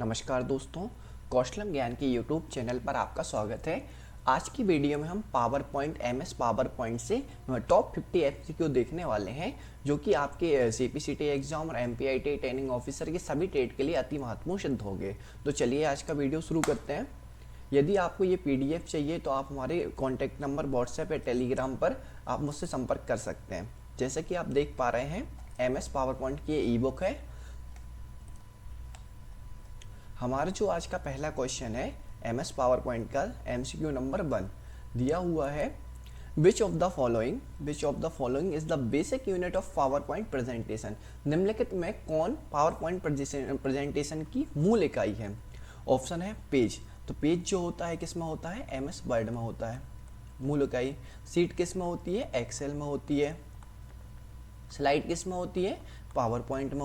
नमस्कार दोस्तों, कौशलम ज्ञान के यूट्यूब चैनल पर आपका स्वागत है। आज की वीडियो में हम power point MS power point से टॉप 50 एमसीक्यू देखने वाले हैं, जो कि आपके CPCT एग्जाम और MPIT ट्रेनिंग ऑफिसर के सभी ट्रेड के लिए अति महत्वपूर्ण सिद्ध होंगे। तो चलिए आज का वीडियो शुरू करते हैं। यदि आपको ये PDF चाहिए तो आप हमारे कॉन्टैक्ट नंबर व्हाट्सएप या टेलीग्राम पर आप मुझसे संपर्क कर सकते हैं। जैसे कि आप देख पा रहे हैं, MS पावर पॉइंट की ई बुक है। हमारा जो आज का पहला क्वेश्चन है MS पावर पॉइंट का MCQ नंबर 1 दिया हुआ है, which of the following is the basic unit of power point presentation. निम्नलिखित में कौन पावर पॉइंट प्रेजेंटेशन की मूल इकाई है? ऑप्शन है पेज। तो पेज जो होता है किस में होता है? MS वर्ड में होता है मूल इकाई। सीट किस में होती है? एक्सेल में होती है। स्लाइड किस में होती है? पावर पॉइंट में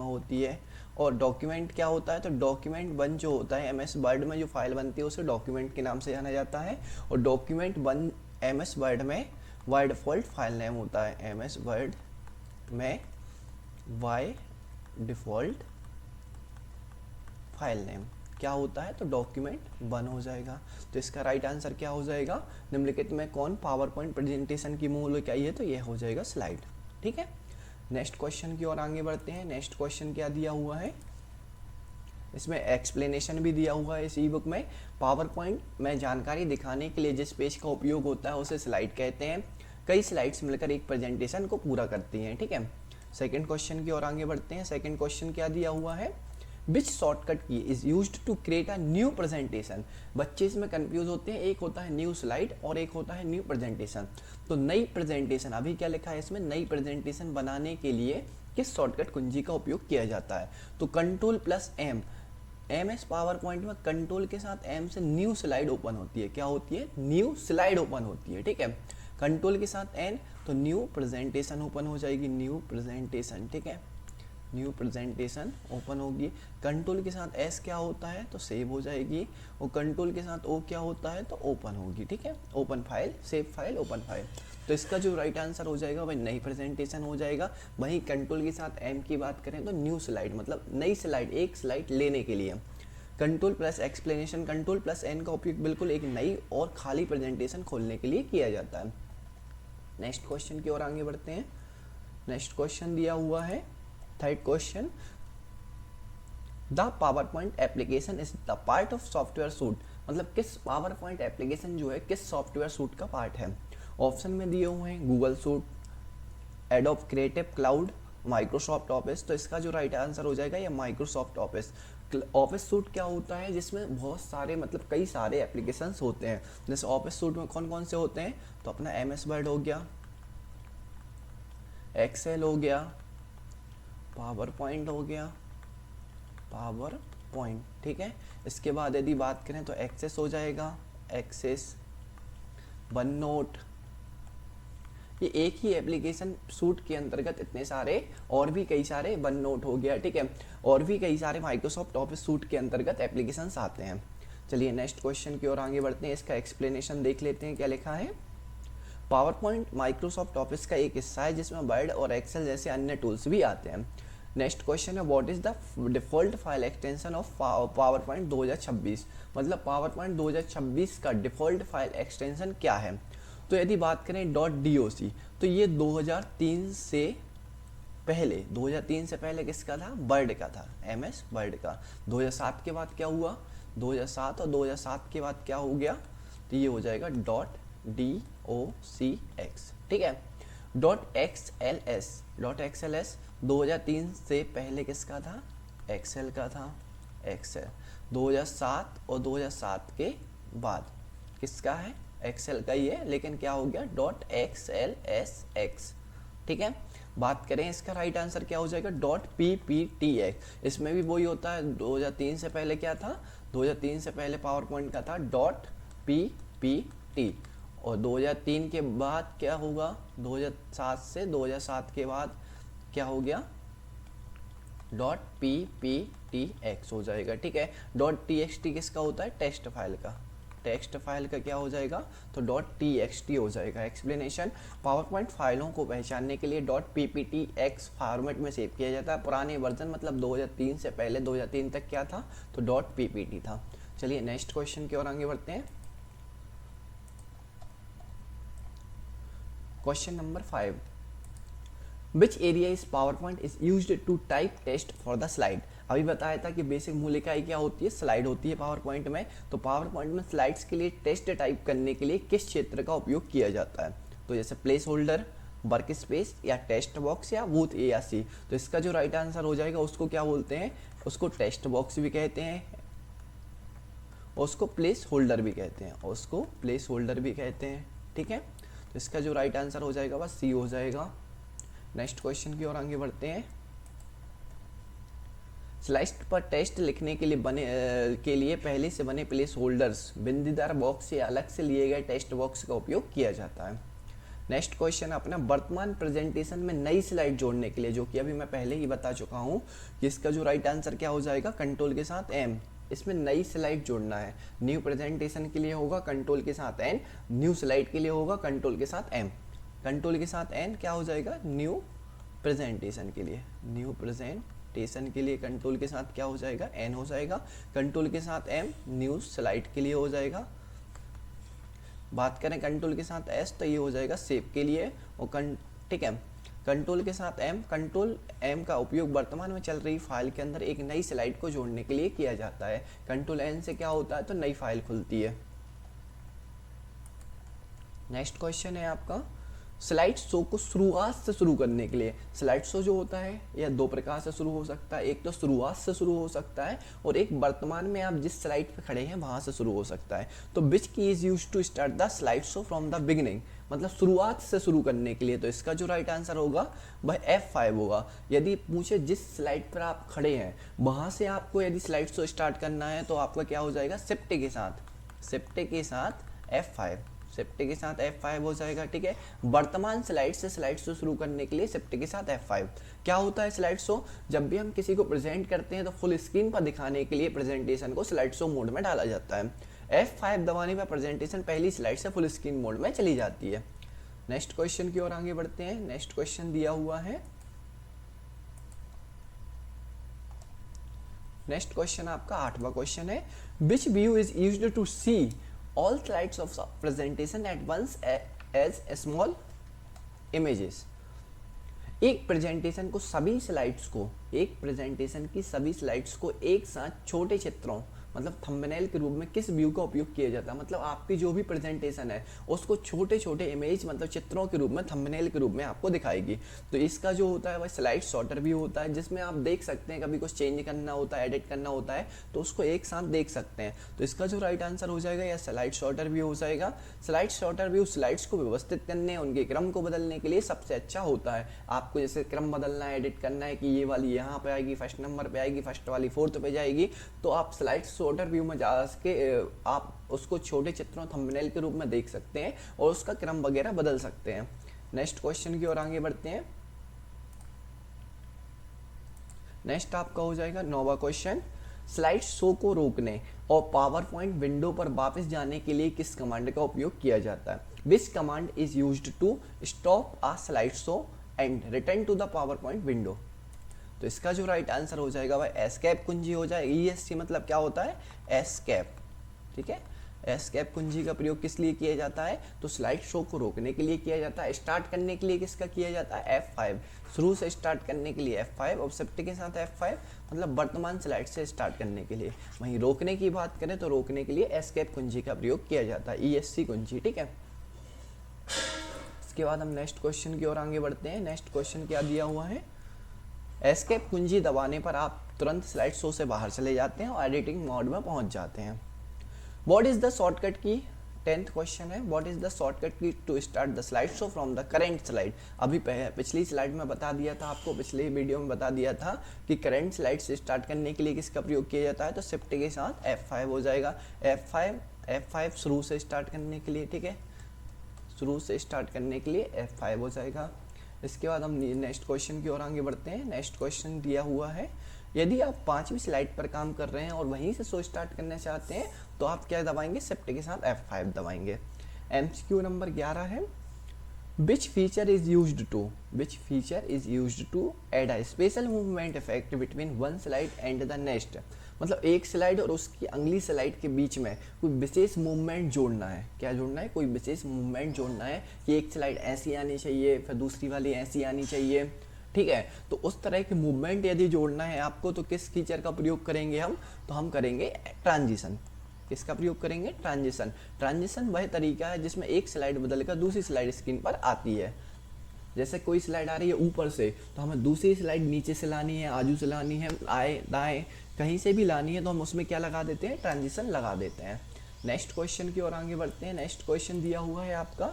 होती है। और डॉक्यूमेंट क्या होता है? तो डॉक्यूमेंट 1 जो होता है MS वर्ड में जो फाइल बनती है उसे डॉक्यूमेंट के नाम से जाना जाता है। और डॉक्यूमेंट 1 MS वर्ड में बाय डिफ़ॉल्ट फाइल नेम होता है। MS वर्ड में बाय डिफ़ॉल्ट फाइल नेम क्या होता है? तो डॉक्यूमेंट 1 हो जाएगा। तो इसका राइट आंसर क्या हो जाएगा? निम्नलिखित में कौन पावर पॉइंट प्रेजेंटेशन की मूल इकाई है? तो यह हो जाएगा स्लाइड। ठीक है, नेक्स्ट क्वेश्चन की ओर आगे बढ़ते हैं। नेक्स्ट क्वेश्चन क्या दिया हुआ है? इसमें एक्सप्लेनेशन भी दिया हुआ है इस ई बुक में। पावर पॉइंट में जानकारी दिखाने के लिए जिस पेज का उपयोग होता है उसे स्लाइड कहते हैं। कई स्लाइड्स मिलकर एक प्रेजेंटेशन को पूरा करती हैं। ठीक है, सेकंड क्वेश्चन की ओर आगे बढ़ते हैं। सेकंड क्वेश्चन क्या दिया हुआ है? Which shortcut key is used to create a new presentation. बच्चे इसमें कंफ्यूज होते हैं, एक होता है न्यू स्लाइड और एक होता है न्यू प्रेजेंटेशन। तो नई प्रेजेंटेशन, अभी क्या लिखा है इसमें? नई प्रेजेंटेशन बनाने के लिए किस शॉर्टकट कुंजी का उपयोग किया जाता है? तो Ctrl+M। MS पावर पॉइंट में कंट्रोल के साथ M से न्यू स्लाइड ओपन होती है। क्या होती है? न्यू स्लाइड ओपन होती है। ठीक है, कंट्रोल के साथ N तो न्यू प्रेजेंटेशन ओपन हो जाएगी। न्यू प्रेजेंटेशन, ठीक है, न्यू प्रेजेंटेशन ओपन होगी। कंट्रोल के साथ S क्या होता है? तो सेव हो जाएगी। और कंट्रोल के साथ O क्या होता है? तो ओपन होगी। ठीक है, open file, save file, open file. तो इसका जो राइट आंसर हो जाएगा वही नई प्रेजेंटेशन हो जाएगा। वहीं कंट्रोल के साथ M की बात करें तो न्यू स्लाइड, मतलब नई स्लाइड, एक स्लाइड लेने के लिए। Control plus explanation, control plus N का उपयोग बिल्कुल एक नई और खाली प्रेजेंटेशन खोलने के लिए किया जाता है। नेक्स्ट क्वेश्चन की ओर आगे बढ़ते हैं। नेक्स्ट क्वेश्चन दिया हुआ है, third question, the power point application is the part of software suit. मतलब किस पावर पॉइंट एप्लीकेशन जो है किस सॉफ्टवेयर सूट का पार्ट है? ऑप्शन में दिए हुए हैं Google suit, adobe creative cloud, Microsoft office. तो इसका जो राइट आंसर हो जाएगा ये माइक्रोसॉफ्ट ऑफिस। ऑफिस सूट क्या होता है? जिसमें बहुत सारे, मतलब कई सारे एप्लीकेशंस होते हैं। जैसे ऑफिस सूट में कौन कौन से होते हैं? तो अपना MS वर्ड हो गया, एक्सेल हो गया, पावर पॉइंट हो गया, पावर पॉइंट। ठीक है, इसके बाद यदि बात करें तो एक्सेस हो जाएगा, एक्सेस, वन नोट। ये एक ही एप्लीकेशन सूट के अंतर्गत इतने सारे और भी कई सारे, वन नोट हो गया, ठीक है, और भी कई सारे माइक्रोसॉफ्ट ऑफिस सूट के अंतर्गत एप्लीकेशंस आते हैं। चलिए नेक्स्ट क्वेश्चन की ओर आगे बढ़ते हैं। इसका एक्सप्लेनेशन देख लेते हैं क्या लिखा है। पावर पॉइंट माइक्रोसॉफ्ट ऑफिस का एक हिस्सा है जिसमें वर्ड और एक्सेल जैसे अन्य टूल्स भी आते हैं। नेक्स्ट क्वेश्चन है, what is the default file extension of power point 2026। मतलब पावर पॉइंट 2026 का डिफॉल्ट फाइल एक्सटेंशन क्या है? तो यदि बात करें .doc, तो ये 2003 से पहले किसका था? वर्ड का था, MS वर्ड का। 2007 के बाद क्या हुआ? 2007 और 2007 के बाद क्या हो गया? तो ये हो जाएगा .docx। ठीक है, .xls 2003 से पहले किसका था? एक्सेल का था, एक्सेल। 2007 और 2007 के बाद किसका है? एक्सेल का ही है, लेकिन क्या हो गया? .xlsx। ठीक है, बात करें इसका राइट आंसर क्या हो जाएगा? .pptx। इसमें भी वही होता है। 2003 से पहले क्या था? 2003 से पहले पावर पॉइंट का था .ppt। और 2003 के बाद क्या होगा? 2007 से 2007 के बाद क्या हो गया? .pptx हो जाएगा। ठीक है, .txt किसका होता है? टेक्स्ट फाइल का। टेक्स्ट फाइल का क्या हो जाएगा, तो .txt हो जाएगा। एक्सप्लेनेशन, पावर पॉइंट फाइलों को पहचानने के लिए .pptx फॉर्मेट में सेव किया जाता है। पुराने वर्जन मतलब 2003 से पहले 2003 तक क्या था, तो .ppt था। चलिए नेक्स्ट क्वेश्चन की ओर आगे बढ़ते हैं। Question number 5, which area is power point is used to type test for the slide. अभी बताया था कि बेसिक मूल इकाई क्या होती है, स्लाइड होती है पावर पॉइंट में। तो पावर पॉइंट में स्लाइड्स के लिए टेस्ट टाइप करने के लिए किस क्षेत्र का उपयोग किया जाता है, तो जैसे प्लेस होल्डर, वर्क स्पेस या टेक्स्ट बॉक्स या बूथ ए या सी। तो इसका जो राइट आंसर हो जाएगा उसको क्या बोलते हैं, उसको टेक्स्ट बॉक्स भी कहते हैं, उसको प्लेस होल्डर भी कहते हैं, उसको प्लेस होल्डर भी कहते हैं। ठीक है, तो इसका जो राइट आंसर हो जाएगा बस सी हो जाएगा। नेक्स्ट क्वेश्चन की ओर आगे बढ़ते हैं। स्लाइड पर टेस्ट लिखने के लिए पहले से बने प्लेस होल्डर्स, बिंदीदार बॉक्स से अलग से लिए गए टेक्स्ट बॉक्स का उपयोग किया जाता है। नेक्स्ट क्वेश्चन अपना, वर्तमान प्रेजेंटेशन में नई स्लाइड जोड़ने के लिए, जो कि अभी मैं पहले ही बता चुका हूँ कि इसका जो राइट आंसर क्या हो जाएगा, कंट्रोल के साथ एम। इसमें नई स्लाइड जोड़ना है। न्यू प्रेजेंटेशन के लिए होगा कंट्रोल के साथ एन, न्यू स्लाइड के लिए होगा कंट्रोल के साथ एम। कंट्रोल के साथ एन क्या हो जाएगा, न्यू प्रेजेंटेशन के लिए, न्यू प्रेजेंटेशन के लिए कंट्रोल के साथ क्या हो जाएगा, एन हो जाएगा। कंट्रोल के साथ एम न्यू स्लाइड के लिए हो जाएगा। बात करें कंट्रोल के साथ एस तो ये हो जाएगा सेव के लिए। और ठीक है, कंट्रोल के साथ एम, कंट्रोल एम का उपयोग वर्तमान में चल रही फाइल के अंदर एक नई स्लाइड को जोड़ने के लिए किया जाता है। कंट्रोल एन से क्या होता है, तो नई फाइल खुलती है। नेक्स्ट क्वेश्चन है आपका, स्लाइड शो को शुरुआत से शुरू करने के लिए। स्लाइड शो जो होता है यह दो प्रकार से शुरू हो सकता है, एक तो शुरुआत से शुरू हो सकता है और एक वर्तमान में आप जिस स्लाइड पे खड़े हैं वहां से शुरू हो सकता है। तो which key is used to start the slide show from the beginning, मतलब शुरुआत से शुरू करने के लिए। तो इसका जो राइट आंसर होगा वह F5 होगा। यदि पूछे जिस स्लाइड पर आप खड़े हैं वहां से आपको यदि स्लाइड शो स्टार्ट करना है तो आपका क्या हो जाएगा, शिफ्ट के साथ F5, शिफ्ट के साथ F5 हो जाएगा। ठीक है, वर्तमान स्लाइड से स्लाइड शो शुरू करने के लिए शिफ्ट के साथ F5। क्या होता है स्लाइड शो, जब भी हम किसी को प्रेजेंट करते हैं तो फुल स्क्रीन पर दिखाने के लिए प्रेजेंटेशन को स्लाइड शो मोड में डाला जाता है। F5 दबाने पर प्रेजेंटेशन पहली स्लाइड से फुल स्क्रीन मोड में चली जाती है। नेक्स्ट क्वेश्चन की ओर आगे बढ़ते हैं। नेक्स्ट क्वेश्चन दिया हुआ है, नेक्स्ट क्वेश्चन आपका 8वां क्वेश्चन है, which view is used to see all slides of presentation at once as small images। एक प्रेजेंटेशन की सभी स्लाइड्स को एक साथ छोटे चित्रों मतलब थंबनेल के रूप में किस व्यू का उपयोग किया जाता है, मतलब आपकी जो भी प्रेजेंटेशन है उसको छोटे छोटे इमेज मतलब चित्रों के रूप में थंबनेल के रूप में आपको दिखाएगी। तो इसका जो होता है वह स्लाइड शॉर्टर व्यू होता है, जिसमें आप देख सकते हैं कभी कुछ चेंज करना होता है, एडिट करना होता है तो उसको एक साथ देख सकते हैं। तो इसका जो राइट आंसर हो जाएगा यह स्लाइड शॉर्टर व्यू हो जाएगा। स्लाइड शॉर्टर व्यू स्लाइड्स को व्यवस्थित करने, उनके क्रम को बदलने के लिए सबसे अच्छा होता है। आपको जैसे क्रम बदलना है, एडिट करना है कि ये वाली यहाँ पे आएगी, फर्स्ट नंबर पे आएगी, फर्स्ट वाली फोर्थ पे जाएगी, तो आप स्लाइड शॉर्टर व्यू में जा के आप उसको छोटे चित्रों थंबनेल के रूप में देख सकते हैं और उसका क्रम वगैरह बदल सकते हैं। नेक्स्ट क्वेश्चन की ओर आगे बढ़ते हैं। नेक्स्ट आपका हो जाएगा 9वां क्वेश्चन, स्लाइड शो को रोकने और पावर पॉइंट विंडो पर वापस जाने के लिए किस कमांड का उपयोग किया जाता है। Which command is used to stop a slide show and return to the power point window. तो इसका जो राइट आंसर हो जाएगा वह एस्केप कुंजी हो जाएगा। ESC मतलब क्या होता है, एस्केप। ठीक है, एस्केप कुंजी का प्रयोग किस लिए किया जाता है, तो स्लाइड शो को रोकने के लिए किया जाता है। स्टार्ट करने के लिए किसका किया जाता है, F5। शुरू से स्टार्ट करने के लिए F5 और शिफ्ट के साथ F5 मतलब वर्तमान स्लाइड से स्टार्ट करने के लिए। वहीं रोकने की बात करें तो रोकने के लिए एस्केप कुंजी का प्रयोग किया जाता है, ESC कुंजी। ठीक है, इसके बाद हम नेक्स्ट क्वेश्चन की ओर आगे बढ़ते हैं। नेक्स्ट क्वेश्चन क्या दिया हुआ है, एस्केप कुंजी दबाने पर आप तुरंत स्लाइड शो से बाहर चले जाते हैं और एडिटिंग मोड में पहुंच जाते हैं। व्हाट इज द शॉर्टकट की, 10th क्वेश्चन है, what is the shortcut key to start the slide show from the current slide. अभी पिछली स्लाइड में बता दिया था आपको, पिछले वीडियो में बता दिया था कि करेंट स्लाइड से स्टार्ट करने के लिए किसका प्रयोग किया जाता है, तो शिफ्ट के साथ F5 हो जाएगा। F5 शुरू से स्टार्ट करने के लिए। ठीक है, शुरू से स्टार्ट करने के लिए F5 हो जाएगा। इसके बाद हम नेक्स्ट क्वेश्चन की ओर आगे बढ़ते हैं। नेक्स्ट क्वेश्चन दिया हुआ है, यदि आप 5वीं स्लाइड पर काम कर रहे हैं और वहीं से शो स्टार्ट करना चाहते हैं तो आप क्या दबाएंगे, शिफ्ट के साथ F5 दबाएंगे। MCQ नंबर 11 है, which feature is used to add a special movement effect between one slide and the next। मतलब एक स्लाइड और उसकी अगली स्लाइड के बीच में कोई विशेष मूवमेंट जोड़ना है। क्या जोड़ना है, कोई विशेष मूवमेंट जोड़ना है कि एक स्लाइड ऐसी आनी चाहिए, फिर दूसरी वाली ऐसी आनी चाहिए, ठीक है। तो उस तरह की मूवमेंट यदि जोड़ना है आपको तो किस फीचर का प्रयोग करेंगे हम, तो हम करेंगे ट्रांजिशन। किसका प्रयोग करेंगे, ट्रांजिशन। ट्रांजिशन वह तरीका है जिसमें एक स्लाइड बदलकर दूसरी स्लाइड स्क्रीन पर आती है। जैसे कोई स्लाइड आ रही है ऊपर से तो हमें दूसरी स्लाइड नीचे से लानी है, आजू से लानी है, आए दाएं कहीं से भी लानी है तो हम उसमें क्या लगा देते हैं, ट्रांजिशन लगा देते हैं। नेक्स्ट क्वेश्चन की ओर आगे बढ़ते हैं। नेक्स्ट क्वेश्चन दिया हुआ है आपका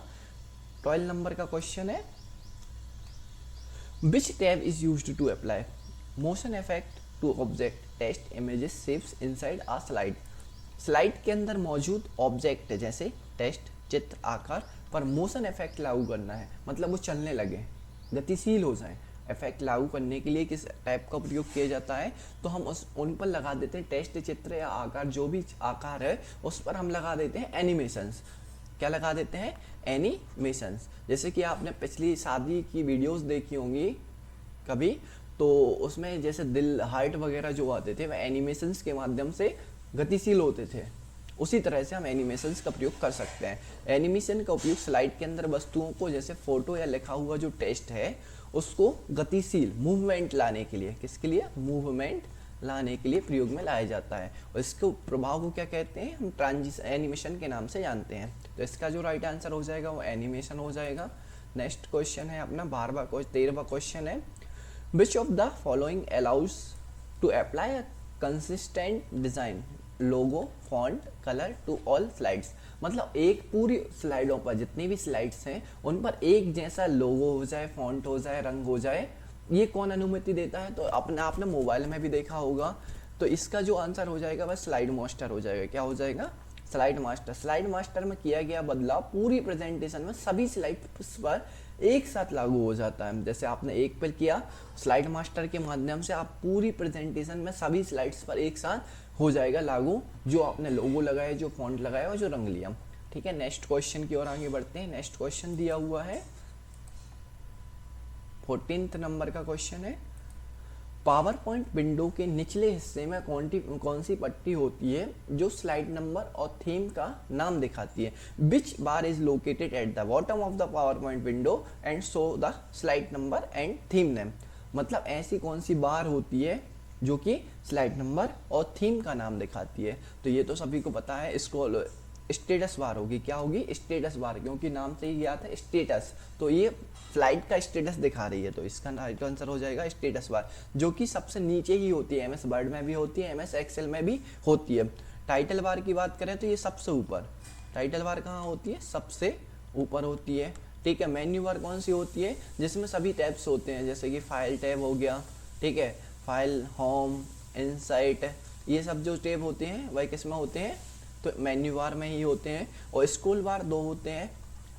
12 नंबर का क्वेश्चन है, Which tab is used to apply motion effect to object text images shapes inside a slide। Slide के अंदर मौजूद ऑब्जेक्ट जैसे टेक्स्ट, चित्र, आकार पर मोशन इफेक्ट लागू करना है, मतलब वो चलने लगे, गतिशील हो जाए। इफेक्ट लागू करने के लिए किस टाइप का प्रयोग किया जाता है, तो हम उन पर लगा देते हैं टेक्स्ट, चित्र या आकार, जो भी आकार है उस पर हम लगा देते हैं एनिमेशंस। क्या लगा देते हैं, एनिमेशंस। जैसे कि आपने पिछली शादी की वीडियोस देखी होंगी कभी, तो उसमें जैसे दिल, हार्ट वगैरह जो आते थे वह एनिमेशंस के माध्यम से गतिशील होते थे। उसी तरह से हम एनिमेशंस का प्रयोग कर सकते हैं। एनिमेशन का उपयोग स्लाइड के अंदर वस्तुओं को, जैसे फोटो या लिखा हुआ जो टेक्स्ट है उसको गतिशील मूवमेंट लाने के लिए, किसके लिए, मूवमेंट लाने के लिए प्रयोग में लाया जाता है। और इसके प्रभाव को क्या कहते हैं, हम ट्रांजिशन एनिमेशन के नाम से जानते हैं। तो इसका जो राइट आंसर हो जाएगा वो एनिमेशन हो जाएगा। नेक्स्ट क्वेश्चन है अपना 13वां क्वेश्चन है, which of the following allows to apply a consistent design logo font colour to all slides. मतलब एक पूरी स्लाइडों पर, जितनी भी स्लाइड्स हैं उन पर एक जैसा लोगो हो जाए, फॉन्ट हो जाए, रंग हो जाए, ये कौन अनुमति देता है, तो आपने मोबाइल में भी देखा होगा। तो इसका जो आंसर हो जाएगा वह स्लाइड मास्टर हो जाएगा। क्या हो जाएगा, स्लाइड मास्टर। स्लाइड मास्टर में किया गया बदलाव पूरी प्रेजेंटेशन में सभी स्लाइड्स पर एक साथ लागू हो जाता है। जैसे आपने एक पर किया, स्लाइड मास्टर के माध्यम से आप पूरी प्रेजेंटेशन में सभी स्लाइड्स पर एक साथ हो जाएगा लागू, जो आपने लोगो लगाया, जो फॉन्ट लगाया और जो रंग लिया। ठीक है, नेक्स्ट क्वेश्चन की ओर आगे बढ़ते हैं। नेक्स्ट क्वेश्चन दिया हुआ है 14th नंबर का क्वेश्चन है, पावर पॉइंट विंडो के निचले हिस्से में कौन सी पट्टी होती है जो स्लाइड नंबर और थीम का नाम दिखाती है। Which bar is located at the bottom of the power point window and show the slide number and theme name. मतलब ऐसी कौन सी बार होती है जो कि स्लाइड नंबर और थीम का नाम दिखाती है। तो ये तो सभी को पता है, इसको स्टेटस बार होगी। क्या होगी, स्टेटस बार, क्योंकि नाम से ही याद है स्टेटस, तो ये स्लाइड का स्टेटस दिखा रही है, तो इसका राइट आंसर हो जाएगा स्टेटस बार, जो कि सबसे नीचे ही होती है। MS वर्ड में भी होती है, MS एक्सेल में भी होती है। टाइटल बार की बात करें तो ये सबसे ऊपर, टाइटल बार कहाँ होती है, सबसे ऊपर होती है। ठीक है, मेन्यू बार कौन सी होती है, जिसमें सभी टैब्स होते हैं, जैसे कि फाइल टैब हो गया, ठीक है, फाइल, होम, इनसाइट, ये सब जो टैब होते हैं वह किस में होते हैं, तो मेन्यू बार में ही होते हैं। और स्क्रॉल बार दो होते हैं,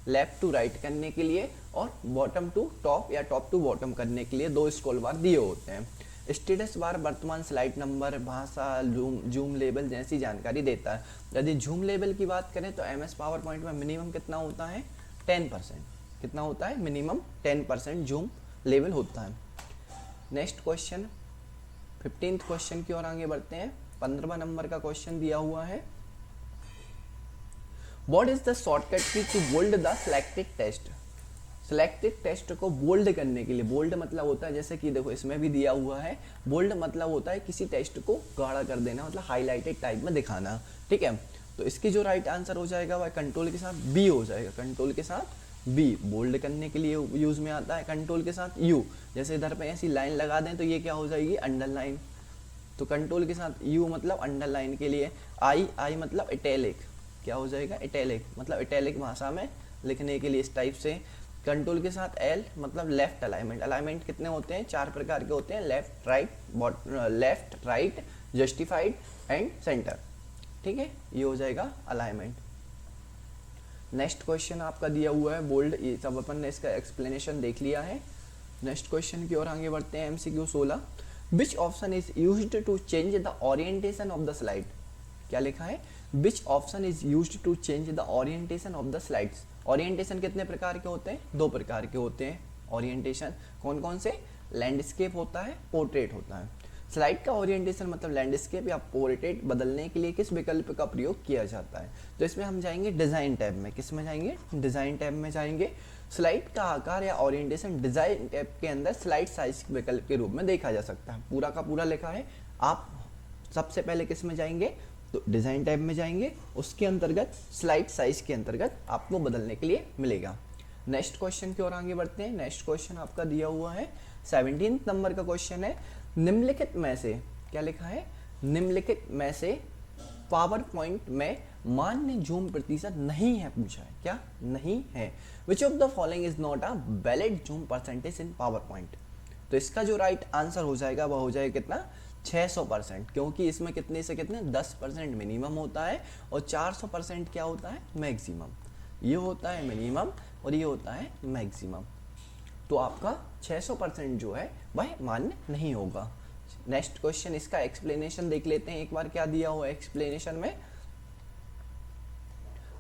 लेफ्ट टू राइट करने के लिए और बॉटम टू टॉप या टॉप टू बॉटम करने के लिए दो स्क्रॉल बार दिए होते हैं। स्टेटस बार वर्तमान स्लाइड नंबर, भाषा, जूम लेवल जैसी जानकारी देता है। यदि जूम लेवल की बात करें तो MS पावर पॉइंट में मिनिमम कितना होता है, 10%। कितना होता है, मिनिमम 10% जूम लेवल होता है। नेक्स्ट क्वेश्चन 15th क्वेश्चन की ओर आगे बढ़ते हैं। 15वां नंबर का क्वेश्चन दिया हुआ है, What is the shortcut key to bold the selected text? Selected text को बोल्ड करने के लिए, बोल्ड मतलब होता है, जैसे कि देखो इसमें भी दिया हुआ है, बोल्ड मतलब होता है किसी टेक्स्ट को गाढ़ा कर देना, मतलब हाईलाइटेड टाइप में दिखाना। ठीक है, तो इसकी जो राइट आंसर हो जाएगा वह कंट्रोल के साथ B हो जाएगा। कंट्रोल के साथ B बोल्ड करने के लिए यूज में आता है। कंट्रोल के साथ U, जैसे इधर पे ऐसी लाइन लगा दें तो ये क्या हो जाएगी, अंडरलाइन। तो कंट्रोल के साथ U मतलब अंडरलाइन के लिए। I मतलब इटैलिक, क्या हो जाएगा, इटैलिक, मतलब इटैलिक भाषा में लिखने के लिए इस टाइप से। कंट्रोल के साथ L मतलब लेफ्ट अलाइनमेंट। अलाइनमेंट कितने होते हैं, 4 प्रकार के होते हैं, left, right, justified and centre. ठीक है, ये हो जाएगा अलाइनमेंट। नेक्स्ट क्वेश्चन आपका दिया हुआ है बोल्ड, ये सब अपन ने इसका एक्सप्लेनेशन देख लिया है। नेक्स्ट क्वेश्चन की ओर आगे बढ़ते हैं। MCQ 16, which option is used to change the orientation of the slide. क्या लिखा है, which option is used to change the orientation of the slides. Orientation कितने प्रकार के होते हैं, 2 प्रकार के होते हैं ओरिएंटेशन। कौन कौन से, लैंडस्केप होता है, पोर्ट्रेट होता है। स्लाइड का ओरिएंटेशन मतलब लैंडस्केप या पोर्ट्रेट बदलने के लिए किस विकल्प का प्रयोग किया जाता है। तो इसमें हम जाएंगे डिज़ाइन टैब में। किस में जाएंगे, डिज़ाइन टैब में जाएंगे। स्लाइड का आकार या ओरिएंटेशन डिज़ाइन टैब के अंदर स्लाइड साइज विकल्प के रूप में देखा जा सकता है। पूरा का पूरा लिखा है। आप सबसे पहले किस में जाएंगे, तो डिज़ाइन टैब में जाएंगे, उसके अंतर्गत स्लाइड साइज के अंतर्गत आपको बदलने के लिए मिलेगा। नेक्स्ट क्वेश्चन की ओर आगे बढ़ते हैं। नेक्स्ट क्वेश्चन आपका दिया हुआ है 17 नंबर का क्वेश्चन है। निम्नलिखित में से, क्या लिखा है, निम्नलिखित में से पावर पॉइंट में मान्य जूम प्रतिशत नहीं है पूछा है। क्या नहीं है, which of the following is not a valid zoom percentage in power point. तो इसका जो राइट आंसर हो जाएगा वह हो जाएगा कितना, 600%, क्योंकि इसमें कितने से कितने 10% मिनिमम होता है और 400% क्या होता है, मैक्सिमम। ये होता है मिनिमम और ये होता है मैक्सिमम। तो आपका 600% जो है वह मान्य नहीं होगा। नेक्स्ट क्वेश्चन, इसका एक्सप्लेनेशन देख लेते हैं एक बार। क्या दिया हुआ है एक्सप्लेनेशन में,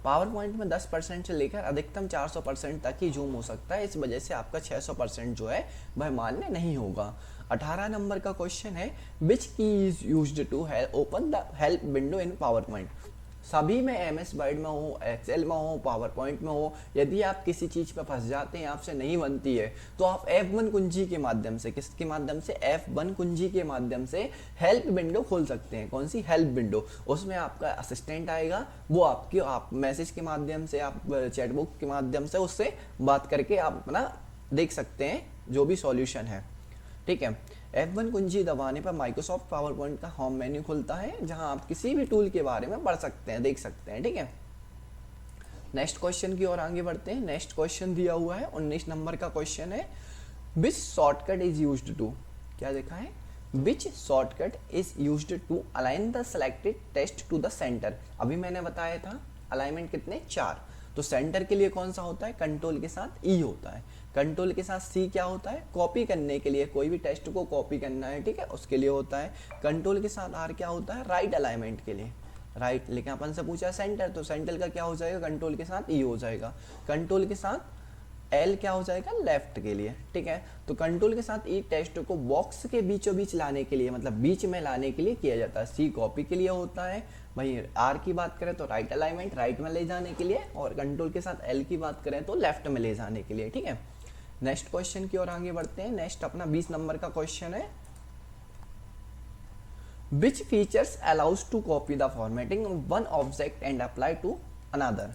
पावर पॉइंट में 10% से लेकर अधिकतम 400% तक ही जूम हो सकता है, इस वजह से आपका 600% जो है वह मान्य नहीं होगा। 18 नंबर का क्वेश्चन है, which key is used to open the help window in power point. सभी में MS वर्ड में हो, एक्सेल में हो, पावर पॉइंट में हो, यदि आप किसी चीज़ पर फंस जाते हैं, आपसे नहीं बनती है, तो आप F1 कुंजी के माध्यम से, किसके माध्यम से, F1 कुंजी के माध्यम से हेल्प विंडो खोल सकते हैं। कौन सी, हेल्प विंडो। उसमें आपका असिस्टेंट आएगा, वो आप मैसेज के माध्यम से, आप चैटबुक के माध्यम से उससे बात करके आप अपना देख सकते हैं जो भी सॉल्यूशन है। ठीक है, F1 कुंजी दबाने पर माइक्रोसॉफ्ट पावर पॉइंट का होम मेन्यू खुलता है, जहां आप किसी भी टूल के बारे में पढ़ सकते हैं, देख सकते हैं। ठीक है, नेक्स्ट क्वेश्चन की ओर आगे बढ़ते हैं। नेक्स्ट क्वेश्चन दिया हुआ है 19 नंबर का क्वेश्चन है, which shortcut is used to. क्या देखा है, which shortcut is used to align the selected text to the centre. अभी मैंने बताया था अलाइनमेंट कितने, 4। तो सेंटर के लिए कौन सा होता है, कंट्रोल के साथ E होता है। कंट्रोल के साथ C क्या होता है, कॉपी करने के लिए, कोई भी टेक्स्ट को कॉपी करना है, ठीक है, उसके लिए होता है। कंट्रोल के साथ R क्या होता है, राइट अलाइनमेंट के लिए, राइट। लेकिन अपन से पूछा सेंटर, तो सेंटर का क्या हो जाएगा, कंट्रोल के साथ E हो जाएगा। कंट्रोल के साथ L क्या हो जाएगा, लेफ्ट के लिए। ठीक है, तो कंट्रोल के साथ E टेक्स्ट को बॉक्स के बीचों बीच लाने के लिए, मतलब बीच में लाने के लिए किया जाता है। C कॉपी के लिए होता है। वहीं R की बात करें तो राइट अलाइनमेंट, राइट में ले जाने के लिए, और कंट्रोल के साथ L की बात करें तो लेफ्ट में ले जाने के लिए। ठीक है, नेक्स्ट क्वेश्चन की ओर आगे बढ़ते हैं। नेक्स्ट अपना 20 नंबर का क्वेश्चन है, which features allows to copy the formatting one object and apply to another.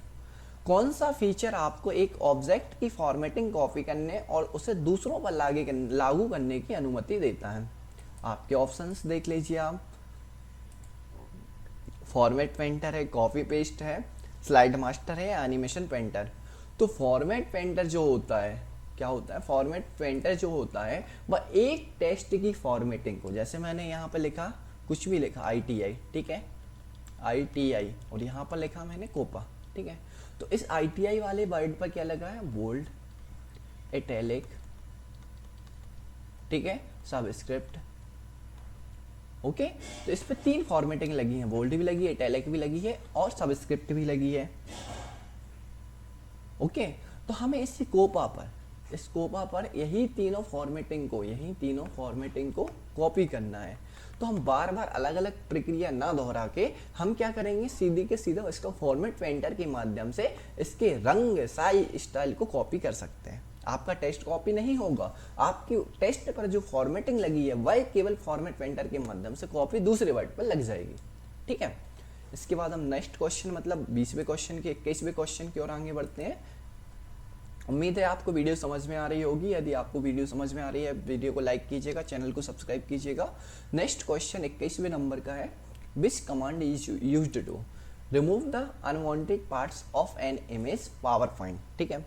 कौन सा फीचर आपको एक ऑब्जेक्ट की फॉर्मेटिंग कॉपी करने और उसे दूसरों पर लागू करने की अनुमति देता है। आपके ऑप्शंस देख लीजिए आप, फॉर्मेट पेंटर है, कॉपी पेस्ट है, स्लाइड मास्टर है, एनिमेशन पेंटर। तो फॉर्मेट पेंटर जो होता है, क्या होता है, फॉर्मेट पेंटर जो होता है वह एक टेक्स्ट की फॉर्मेटिंग को, जैसे मैंने यहाँ पे लिखा, कुछ भी लिखा ITI, ठीक है, ITI, और यहाँ पर लिखा मैंने कोपा, ठीक है, तो इस ITI वाले वर्ड पर क्या लगा है, बोल्ड, इटैलिक, ठीक है, सबस्क्रिप्ट। ओके, तो इस पे 3 फॉर्मेटिंग लगी है, बोल्ड भी लगी है, इटैलिक भी लगी है और सबस्क्रिप्ट भी लगी है। ओके, तो हमें इस कोपा पर यही तीनों फॉर्मेटिंग को कॉपी करना है। तो हम बार बार अलग अलग प्रक्रिया ना दोहरा के हम क्या करेंगे, सीधे के सीधा इसको फॉर्मेट पेंटर के माध्यम से इसके रंग, साइज, स्टाइल को कॉपी कर सकते हैं। आपका टेक्स्ट कॉपी नहीं होगा, आपकी टेक्स्ट पर जो फॉर्मेटिंग लगी है वह केवल फॉर्मेट पेंटर के माध्यम से कॉपी दूसरे वर्ड पर लग जाएगी। ठीक है, इसके बाद हम नेक्स्ट क्वेश्चन, मतलब 20वें क्वेश्चन के 21वें क्वेश्चन की ओर आगे बढ़ते हैं। उम्मीद है आपको वीडियो समझ में आ रही होगी। यदि आपको वीडियो समझ में आ रही है, वीडियो को लाइक कीजिएगा, चैनल को सब्सक्राइब कीजिएगा। नेक्स्ट क्वेश्चन 21वें नंबर का है, which command is used to remove the unwanted parts of an image power point. ठीक है,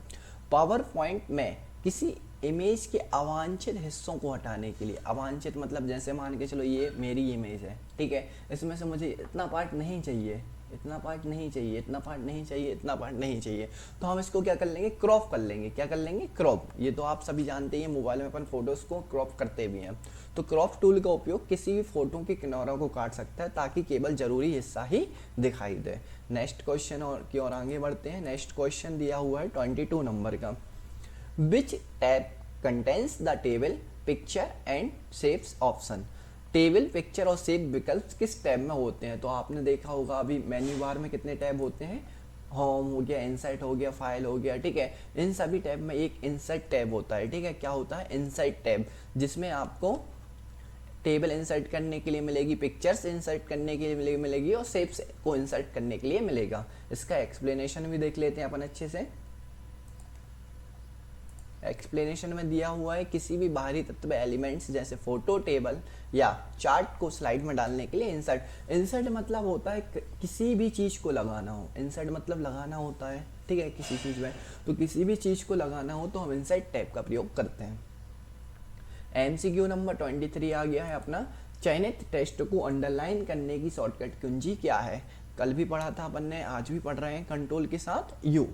पावर पॉइंट में किसी इमेज के अवांछित हिस्सों को हटाने के लिए, अवांछित मतलब जैसे मान के चलो ये मेरी इमेज है, ठीक है, इसमें से मुझे इतना पार्ट नहीं चाहिए, इतना पार्ट नहीं चाहिए, इतना पार्ट नहीं चाहिए, इतना पार्ट नहीं चाहिए, तो हम इसको क्या कर लेंगे, क्रॉप कर लेंगे। क्या कर लेंगे, क्रॉप। ये तो आप सभी जानते हैं, मोबाइल में अपन फोटोज़ को क्रॉप करते भी हैं। तो क्रॉप टूल का उपयोग किसी भी फोटो के किनारों को काट सकता है ताकि केवल जरूरी हिस्सा ही दिखाई दे। नेक्स्ट क्वेश्चन और की ओर आगे बढ़ते हैं। नेक्स्ट क्वेश्चन दिया हुआ है 22 नंबर का। विच tab contains the table, picture and shapes option. Table, picture और शेप विकल्प किस टैब में होते हैं? तो आपने देखा होगा अभी मेन्यू बार में कितने टैब होते हैं, होम हो गया, इंसर्ट हो गया, फाइल हो गया, ठीक है। इन सभी टैब में एक इंसर्ट टैब होता है, ठीक है। क्या होता है, इंसर्ट टैब, जिसमें आपको टेबल इंसर्ट करने के लिए मिलेगी, पिक्चर्स इंसर्ट करने के लिए मिलेगी और शेप्स को इंसर्ट करने के लिए मिलेगा। इसका एक्सप्लेनेशन भी देख लेते हैं अपन अच्छे से। एक्सप्लेनेशन में दिया हुआ है, किसी भी बाहरी तत्व एलिमेंट्स जैसे फोटो, टेबल या चार्ट को स्लाइड में डालने के लिए इंसर्ट। इंसर्ट मतलब होता है किसी भी चीज़ को लगाना हो, इंसर्ट मतलब लगाना होता है, ठीक है, किसी चीज़ में। तो किसी भी चीज़ को लगाना हो तो हम इंसर्ट टैब का प्रयोग करते हैं। MCQ नंबर 23 आ गया है अपना। चयनित टेक्स्ट को अंडरलाइन करने की शॉर्टकट कुंजी क्या है? कल भी पढ़ा था अपन ने, आज भी पढ़ रहे हैं। कंट्रोल के साथ यू,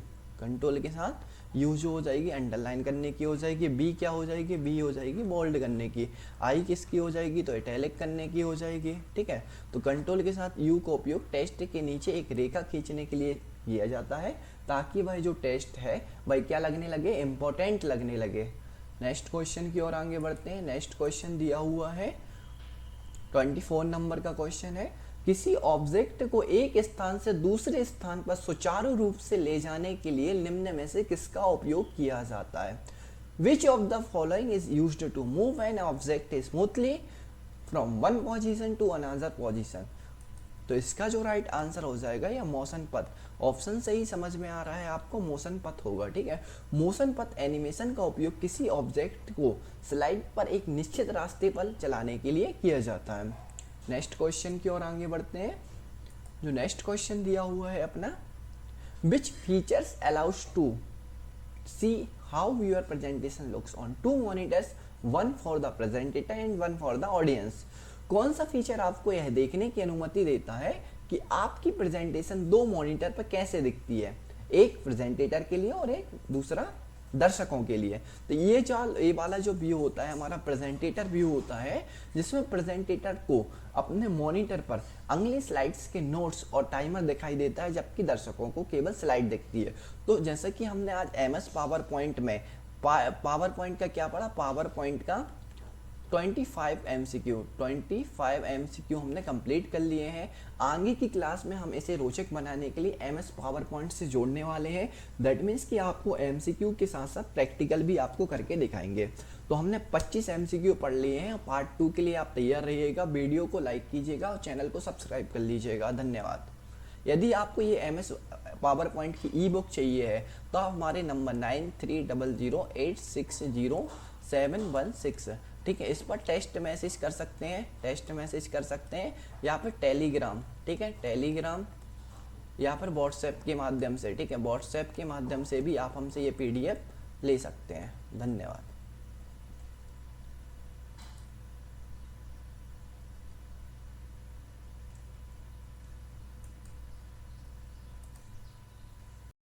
कंट्रोल के साथ यू जो हो जाएगी अंडरलाइन करने की हो जाएगी। बी क्या हो जाएगी, बी हो जाएगी बोल्ड करने की। आई किसकी हो जाएगी, तो इटैलिक करने की हो जाएगी, ठीक है। तो कंट्रोल के साथ यू का उपयोग टेक्स्ट के नीचे एक रेखा खींचने के लिए किया जाता है ताकि वह जो टेक्स्ट है वह क्या लगने लगे, इंपॉर्टेंट लगने लगे। नेक्स्ट क्वेश्चन की ओर आगे बढ़ते हैं। नेक्स्ट क्वेश्चन दिया हुआ है 24 नंबर का क्वेश्चन है। किसी ऑब्जेक्ट को एक स्थान से दूसरे स्थान पर सुचारू रूप से ले जाने के लिए निम्न में से किसका उपयोग किया जाता है? Which of the following is used to move an object smoothly from one position to another position? तो इसका जो राइट आंसर हो जाएगा या मोशन पथ। ऑप्शन से ही समझ में आ रहा है आपको, मोशन पथ होगा, ठीक है। मोशन पथ एनिमेशन का उपयोग किसी ऑब्जेक्ट को स्लाइड पर एक निश्चित रास्ते पर चलाने के लिए किया जाता है। नेक्स्ट क्वेश्चन की ओर आगे बढ़ते हैं। जो नेक्स्ट क्वेश्चन दिया हुआ है अपना, which features allows to see how your presentation looks on two monitors, one for the presenter and one for the audience. कौन सा फीचर आपको यह देखने की अनुमति देता है कि आपकी प्रेजेंटेशन दो मॉनिटर पर कैसे दिखती है, एक प्रेजेंटेटर के लिए और एक दूसरा दर्शकों के लिए? तो ये वाला जो व्यू होता है हमारा प्रेजेंटेटर व्यू होता है, जिसमें प्रेजेंटेटर को अपने मॉनिटर पर अगली स्लाइड्स के नोट्स और टाइमर दिखाई देता है, जबकि दर्शकों को केवल स्लाइड दिखती है। तो जैसे कि हमने आज MS पावर पॉइंट में पावर पॉइंट का क्या पढ़ा, पावर पॉइंट का 25 MCQ हमने कंप्लीट कर लिए हैं। आगे की क्लास में हम इसे रोचक बनाने के लिए MS पावर पॉइंट से जोड़ने वाले हैं। दैट मीन्स कि आपको MCQ के साथ साथ प्रैक्टिकल भी आपको करके दिखाएंगे। तो हमने 25 MCQ पढ़ लिए हैं। पार्ट 2 के लिए आप तैयार रहिएगा। वीडियो को लाइक कीजिएगा और चैनल को सब्सक्राइब कर लीजिएगा। धन्यवाद। यदि आपको ये MS पावर पॉइंट की ई बुक चाहिए है तो आप हमारे नंबर 9300860716, ठीक है, इस पर टेक्स्ट मैसेज कर सकते हैं, या फिर टेलीग्राम, ठीक है, टेलीग्राम या फिर व्हाट्सएप के माध्यम से, ठीक है, व्हाट्सएप के माध्यम से भी आप हमसे ये PDF ले सकते हैं। धन्यवाद।